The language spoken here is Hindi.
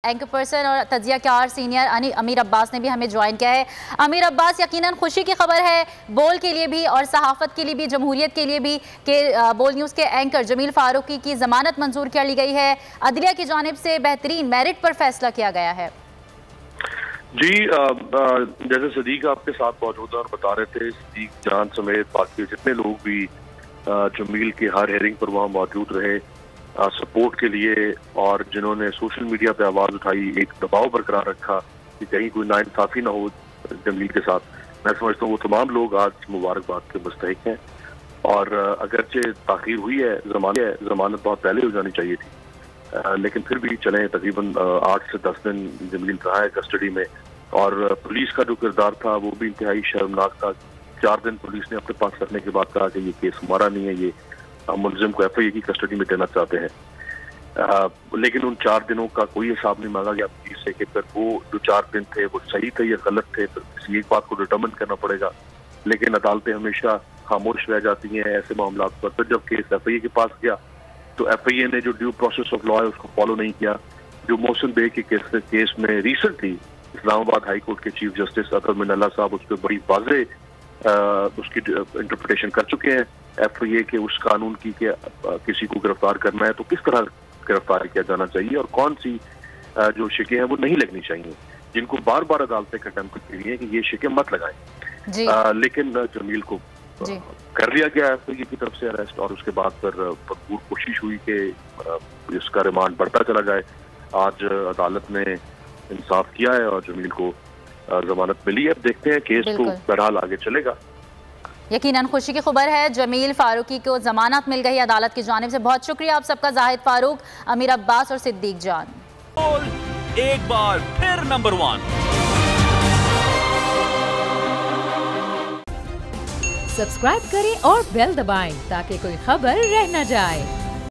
एंकर पर्सन और तजियाकार सीनियर अमीर अब्बास ने भी हमें ज्वाइन किया है। अमीर अब्बास, यकीनन खुशी की खबर है बोल के लिए भी और सहाफ़त के लिए भी, जमहूरियत के लिए भी कि बोल न्यूज़ के एंकर जमील फारूकी की ज़मानत मंजूर कर ली गई है। अदलिया की जानिब से बेहतरीन मेरिट पर फैसला किया गया है। जी, जैसे सदीक आपके साथ मौजूद और बता रहे थे, सदीक जान समेत बाकी जितने लोग भी जमील की हर हेयरिंग पर वहाँ मौजूद रहे सपोर्ट के लिए, और जिन्होंने सोशल मीडिया पे आवाज़ उठाई, एक दबाव बरकरार रखा कि कहीं कोई नाइंसाफ़ी ना हो जमील के साथ, मैं समझता हूँ वो तमाम लोग आज मुबारकबाद के मुस्तहिक हैं। और अगरचे ताख़ीर हुई है, ज़मानत बहुत पहले हो जानी चाहिए थी, लेकिन फिर भी चले तकरीबन 8 से 10 दिन जमील रहा है कस्टडी में। और पुलिस का जो किरदार था वो भी इंतहाई शर्मनाक था। 4 दिन पुलिस ने अपने पास रखने के बाद कहा कि ये केस हमारा नहीं है, ये हम मुलजिम को FIA की कस्टडी में देना चाहते हैं। लेकिन उन 4 दिनों का कोई हिसाब नहीं मांगा गया पुलिस से कि फिर वो जो 4 दिन थे वो सही थे या गलत थे, तो किसी एक बात को डिटर्मिन करना पड़ेगा। लेकिन अदालतें हमेशा खामोश रह जाती हैं ऐसे मामला पर। फिर जब केस FIA के पास गया तो FIA ने जो ड्यू प्रोसेस ऑफ लॉ है उसको फॉलो नहीं किया। जो मोहसिन बेग के केस में रिसेंटली इस्लामाबाद हाई कोर्ट के चीफ जस्टिस अतर मिनल्ला साहब उस पर बड़ी वाज़े उसकी इंटरप्रिटेशन कर चुके हैं FIA के उस कानून की कि किसी को गिरफ्तार करना है तो किस तरह गिरफ्तार किया जाना चाहिए और कौन सी जो शिकें हैं वो नहीं लगनी चाहिए, जिनको बार बार अदालतें कंडेम करती रही हैं कि ये शिकें मत लगाएं। लेकिन जमील को कर लिया गया FIA की तरफ से अरेस्ट, और उसके बाद फिर भरपूर कोशिश हुई कि इसका रिमांड बढ़ता चला जाए। आज अदालत ने इंसाफ किया है और जमील को जमानत मिली है। अब देखते हैं केस तो बहरहाल आगे चलेगा। यकीनन खुशी की खबर है, जमील फारूकी को जमानत मिल गई अदालत की जानिब से। बहुत शुक्रिया आप सबका, जाहिद फारूक, अमीर अब्बास और सिद्दीक जान। एक बार फिर नंबर 1 सब्सक्राइब करें और बेल दबाएं ताकि कोई खबर रह न जाए।